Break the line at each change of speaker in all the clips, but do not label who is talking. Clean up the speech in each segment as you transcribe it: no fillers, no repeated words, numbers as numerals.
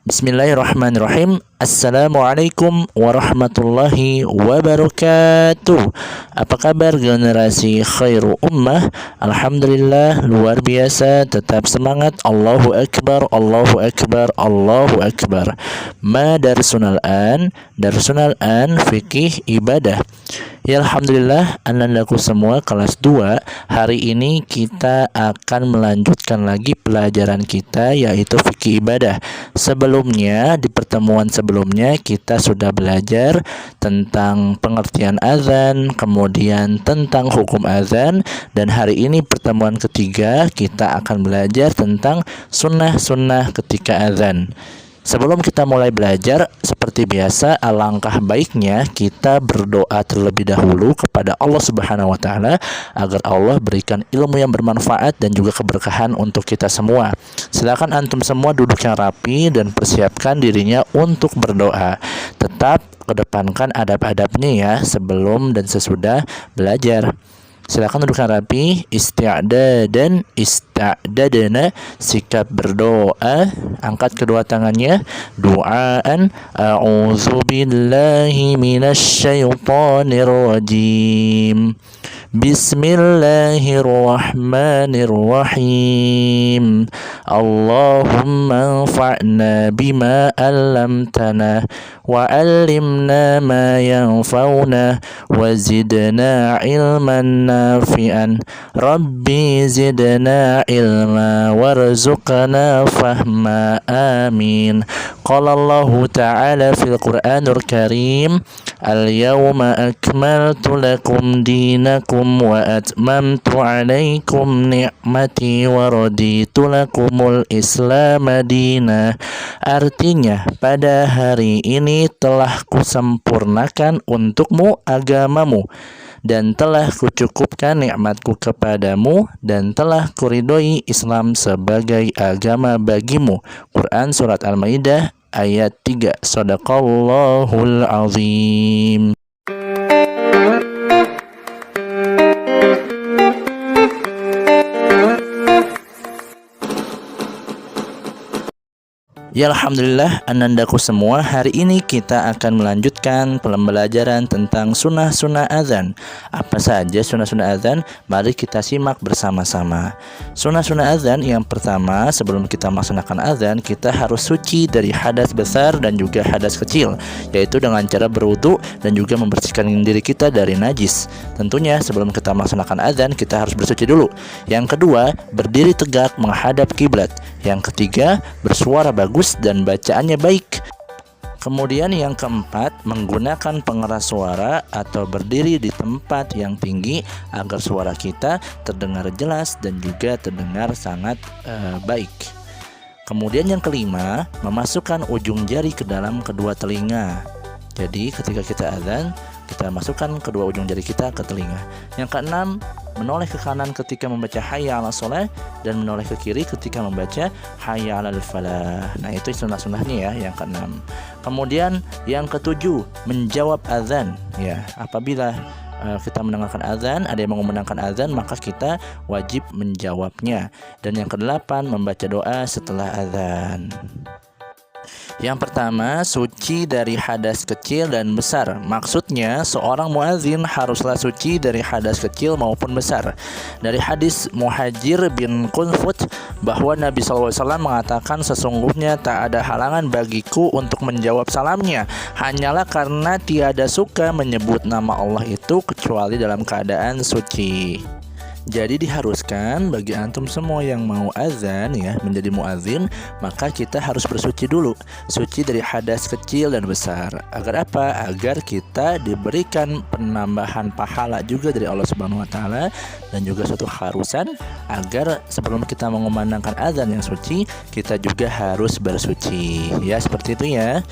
Bismillahirrahmanirrahim. Assalamualaikum warahmatullahi wabarakatuh. Apa kabar generasi khairu ummah? Alhamdulillah, luar biasa, tetap semangat. Allahu Akbar, Allahu Akbar, Allahu Akbar. Darsunal an fikih ibadah. Ya Alhamdulillah, anandaku semua kelas 2. Hari ini kita akan melanjutkan lagi pelajaran kita, yaitu fikih ibadah. Sebelumnya, di pertemuan sebelumnya kita sudah belajar tentang pengertian azan, kemudian tentang hukum azan, dan hari ini pertemuan ketiga kita akan belajar tentang sunnah-sunnah ketika azan. Sebelum kita mulai belajar, seperti biasa, alangkah baiknya kita berdoa terlebih dahulu kepada Allah Subhanahu wa Ta'ala agar Allah berikan ilmu yang bermanfaat dan juga keberkahan untuk kita semua. Silakan antum semua duduk yang rapi dan persiapkan dirinya untuk berdoa. Tetap kedepankan adab-adabnya ya sebelum dan sesudah belajar. Silakan duduk rapi, ista'dadana, sikap berdoa, angkat kedua tangannya, duaan, a'udzubillahi minasyaitonir rajim. Bismillahirrahmanirrahim. Allahumma anfa'na bima 'allamtana wa 'allimna ma yanfa'una wa zidna 'ilman nafi'an. Rabbi zidna ilma warzuqna fahma. Amin. Qala Allah ta'ala fil Qur'anil Karim, al-yawma akmaltu lakum dinakum wa atmamtu 'alaikum ni'mati wa raditu lakumul Islam madina. Artinya, pada hari ini telah kusempurnakan untukmu agamamu dan telah kucukupkan nikmatku kepadamu dan telah kuridhoi Islam sebagai agama bagimu. Quran Surat Al-Maidah ayat 3. Shadaqallahul azim. Ya Alhamdulillah, anandaku semua, hari ini kita akan melanjutkan pembelajaran tentang sunnah-sunnah azan. Apa saja sunnah-sunnah azan? Mari kita simak bersama-sama. Sunnah-sunnah azan yang pertama, sebelum kita melaksanakan azan, kita harus suci dari hadas besar dan juga hadas kecil, yaitu dengan cara berwudu dan juga membersihkan diri kita dari najis. Tentunya sebelum kita melaksanakan azan, kita harus bersuci dulu. Yang kedua, berdiri tegak menghadap kiblat. Yang ketiga, bersuara bagus dan bacaannya baik. Kemudian yang keempat, menggunakan pengeras suara atau berdiri di tempat yang tinggi agar suara kita terdengar jelas dan juga terdengar sangat baik. Kemudian yang kelima, memasukkan ujung jari ke dalam kedua telinga. Jadi ketika kita azan, kita masukkan kedua ujung jari kita ke telinga. Yang keenam, menoleh ke kanan ketika membaca hayya 'alas shalah dan menoleh ke kiri ketika membaca hayya 'alal falah. Nah, itu sunnah-sunnahnya ya, yang keenam. Kemudian yang ketujuh, menjawab azan. Ya, apabila kita mendengarkan azan, ada yang mengumandangkan azan, maka kita wajib menjawabnya. Dan yang kedelapan, membaca doa setelah azan. Yang pertama, suci dari hadas kecil dan besar. Maksudnya, seorang muadzin haruslah suci dari hadas kecil maupun besar. Dari hadis Muhajir bin Qunfud bahwa Nabi SAW mengatakan, sesungguhnya tak ada halangan bagiku untuk menjawab salamnya, hanyalah karena tiada suka menyebut nama Allah itu kecuali dalam keadaan suci. Jadi diharuskan bagi antum semua yang mau azan ya, menjadi muazin, maka kita harus bersuci dulu. Suci dari hadas kecil dan besar. Agar apa? Agar kita diberikan penambahan pahala juga dari Allah Subhanahu wa Ta'ala, dan juga suatu harusan agar sebelum kita mengumandangkan azan yang suci, kita juga harus bersuci. Ya, seperti itu ya.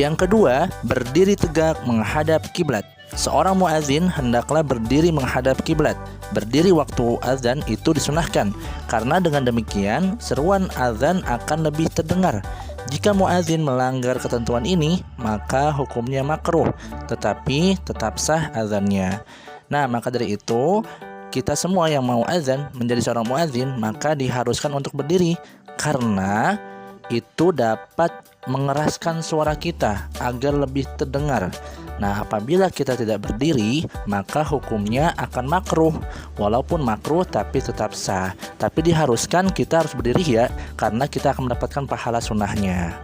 Yang kedua, berdiri tegak menghadap kiblat. Seorang muazin hendaklah berdiri menghadap kiblat. Berdiri waktu azan itu disunahkan, karena dengan demikian seruan azan akan lebih terdengar. Jika muazin melanggar ketentuan ini, maka hukumnya makruh, tetapi tetap sah azannya. Nah, maka dari itu, kita semua yang mau azan menjadi seorang muazin, maka diharuskan untuk berdiri, karena itu dapat mengeraskan suara kita agar lebih terdengar. Nah, apabila kita tidak berdiri, maka hukumnya akan makruh. Walaupun makruh tapi tetap sah. Tapi diharuskan kita harus berdiri ya, karena kita akan mendapatkan pahala sunnahnya.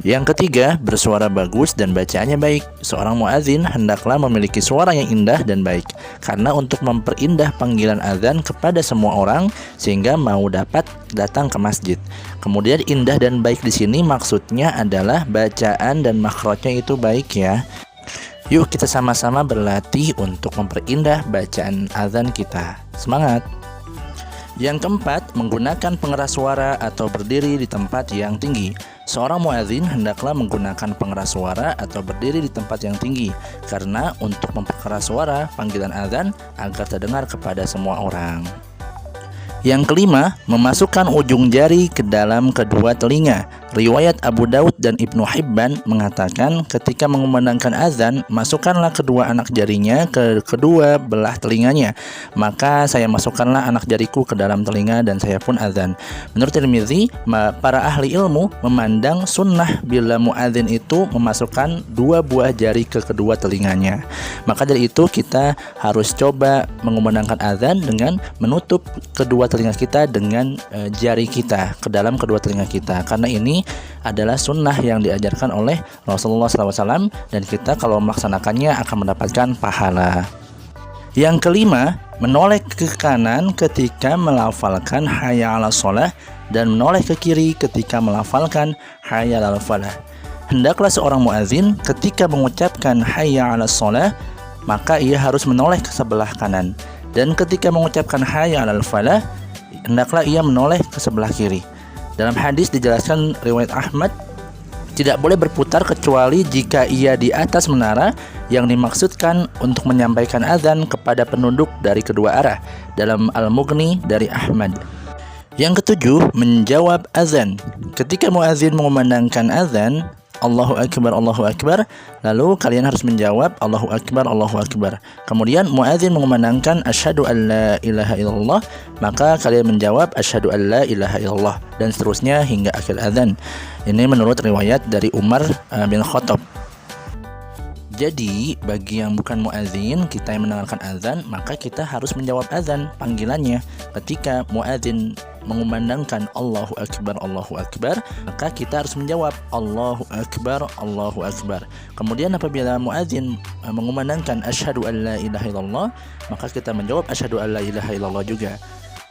Yang ketiga, bersuara bagus dan bacaannya baik. Seorang muadzin hendaklah memiliki suara yang indah dan baik, karena untuk memperindah panggilan azan kepada semua orang sehingga mau dapat datang ke masjid. Kemudian indah dan baik di sini maksudnya adalah bacaan dan makhrajnya itu baik ya. Yuk kita sama-sama berlatih untuk memperindah bacaan azan kita. Semangat! Yang keempat, menggunakan pengeras suara atau berdiri di tempat yang tinggi. Seorang muadzin hendaklah menggunakan pengeras suara atau berdiri di tempat yang tinggi, karena untuk memperkeras suara panggilan azan agar terdengar kepada semua orang. Yang kelima, memasukkan ujung jari ke dalam kedua telinga. Riwayat Abu Daud dan Ibnu Hibban mengatakan ketika mengumandangkan azan, masukkanlah kedua anak jarinya ke kedua belah telinganya. Maka saya masukkanlah anak jariku ke dalam telinga dan saya pun azan. Menurut Tirmizi, para ahli ilmu memandang sunnah bila muadzin itu memasukkan dua buah jari ke kedua telinganya. Maka dari itu kita harus coba mengumandangkan azan dengan menutup kedua telinga kita dengan jari kita ke dalam kedua telinga kita, karena ini adalah sunnah yang diajarkan oleh Rasulullah SAW dan kita kalau melaksanakannya akan mendapatkan pahala. Yang kelima, menoleh ke kanan ketika melafalkan hayya 'alas shalah dan menoleh ke kiri ketika melafalkan hayya 'alal falah. Hendaklah seorang muadzin ketika mengucapkan hayya 'alas shalah maka ia harus menoleh ke sebelah kanan, dan ketika mengucapkan hayya 'alal falah hendaklah ia menoleh ke sebelah kiri. Dalam hadis dijelaskan riwayat Ahmad, tidak boleh berputar kecuali jika ia di atas menara yang dimaksudkan untuk menyampaikan azan kepada penduduk dari kedua arah, dalam Al-Mughni dari Ahmad. Yang ketujuh, menjawab azan. Ketika muadzin mengumandangkan azan, Allahu Akbar, Allahu Akbar, lalu kalian harus menjawab Allahu Akbar, Allahu Akbar. Kemudian muadzin mengumandangkan asyhadu an la ilaha illallah, maka kalian menjawab asyhadu an la ilaha illallah, dan seterusnya hingga akhir azan. Ini menurut riwayat dari Umar bin Khattab. Jadi bagi yang bukan muadzin, kita yang mendengarkan azan, maka kita harus menjawab azan panggilannya. Ketika muadzin mengumandangkan Allahu Akbar, Allahu Akbar, maka kita harus menjawab Allahu Akbar, Allahu Akbar. Kemudian apabila muadzin mengumandangkan asyhadu an la ilaha illallah, maka kita menjawab asyhadu an la ilaha illallah juga.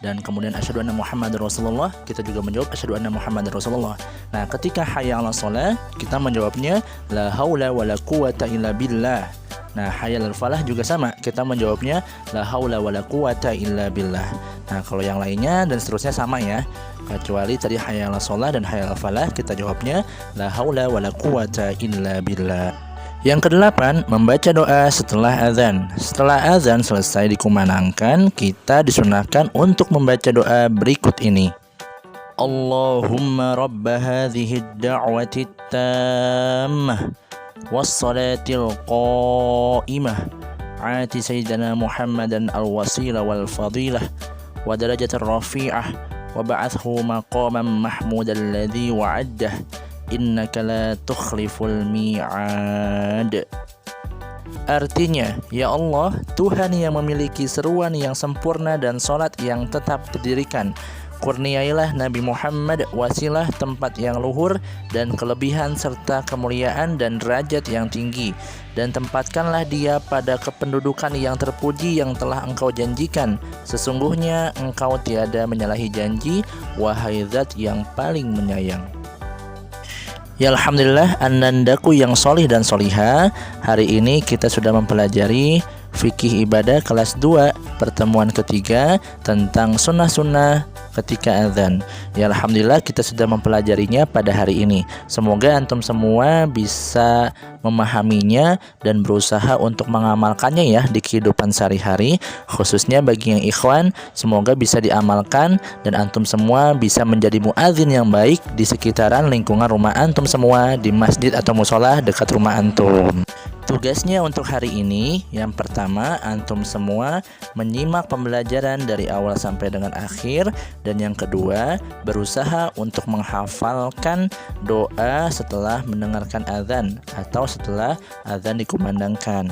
Dan kemudian asyhadu anna Muhammadar Rasulullah, kita juga menjawab asyhadu anna Muhammadar Rasulullah. Nah, ketika hayya 'alas shalah, kita menjawabnya la haula wala quwata illa billah. Nah, hayya 'alal falah juga sama, kita menjawabnya la haula wala quwata illa billah. Nah, kalau yang lainnya dan seterusnya sama ya. Kecuali tadi hayya 'alas shalah dan hayya 'alal falah, kita jawabnya la haula wala quwata illa billah. Yang kedelapan, membaca doa setelah azan. Setelah azan selesai dikumandangkan, kita disunahkan untuk membaca doa berikut ini. Allahumma rabba hadhihi ad-da'wati at-tammah was-salatil qa'imah ati sayyidina Muhammadan al-wasilah wal-fadilah wa darajatar rafi'ah wa ba'athu maqaman mahmudan alladhi wa'addah innaka la tukhliful mi'ad. Artinya, ya Allah, Tuhan yang memiliki seruan yang sempurna dan salat yang tetap didirikan, kurniailah Nabi Muhammad wasilah, tempat yang luhur dan kelebihan serta kemuliaan dan derajat yang tinggi, dan tempatkanlah dia pada kependudukan yang terpuji yang telah engkau janjikan. Sesungguhnya engkau tiada menyalahi janji, wahai zat yang paling menyayang. Ya alhamdulillah, anandaku yang solih dan soliha, hari ini kita sudah mempelajari fikih ibadah kelas 2 pertemuan ketiga tentang sunnah-sunnah ketika azan. Ya alhamdulillah kita sudah mempelajarinya pada hari ini. Semoga antum semua bisa memahaminya dan berusaha untuk mengamalkannya ya di kehidupan sehari-hari, khususnya bagi yang ikhwan. Semoga bisa diamalkan dan antum semua bisa menjadi muadzin yang baik di sekitaran lingkungan rumah antum semua, di masjid atau musola dekat rumah antum. Tugasnya untuk hari ini, yang pertama, antum semua menyimak pembelajaran dari awal sampai dengan akhir. Dan yang kedua, berusaha untuk menghafalkan doa setelah mendengarkan azan atau setelah azan dikumandangkan.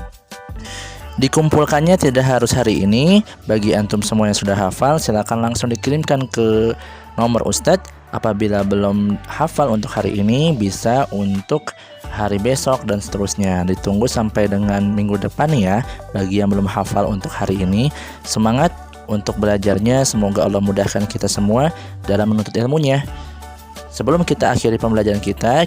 Dikumpulkannya tidak harus hari ini. Bagi antum semua yang sudah hafal, silakan langsung dikirimkan ke nomor Ustadz. Apabila belum hafal untuk hari ini, bisa untuk hari besok dan seterusnya. Ditunggu sampai dengan minggu depan ya. Bagi yang belum hafal untuk hari ini, semangat untuk belajarnya. Semoga Allah mudahkan kita semua dalam menuntut ilmunya. Sebelum kita akhiri pembelajaran kita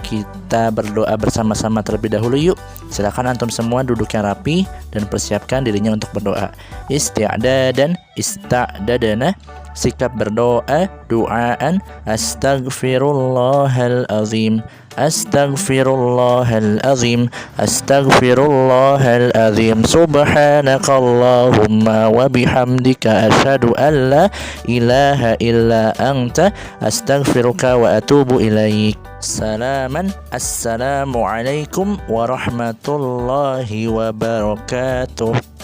berdoa bersama-sama terlebih dahulu yuk. Silakan antum semua duduk yang rapi dan persiapkan dirinya untuk berdoa. Isti'dadan, ista'dadana. Sikap berdoa, duaan. Astaghfirullahalazim, astaghfirullahalazim, astaghfirullahalazim. Subhanakallahumma wa bihamdika asyhadu an la ilaha illa anta astaghfiruka wa atubu ilaik. Salaman. Assalamualaikum warahmatullahi wabarakatuh.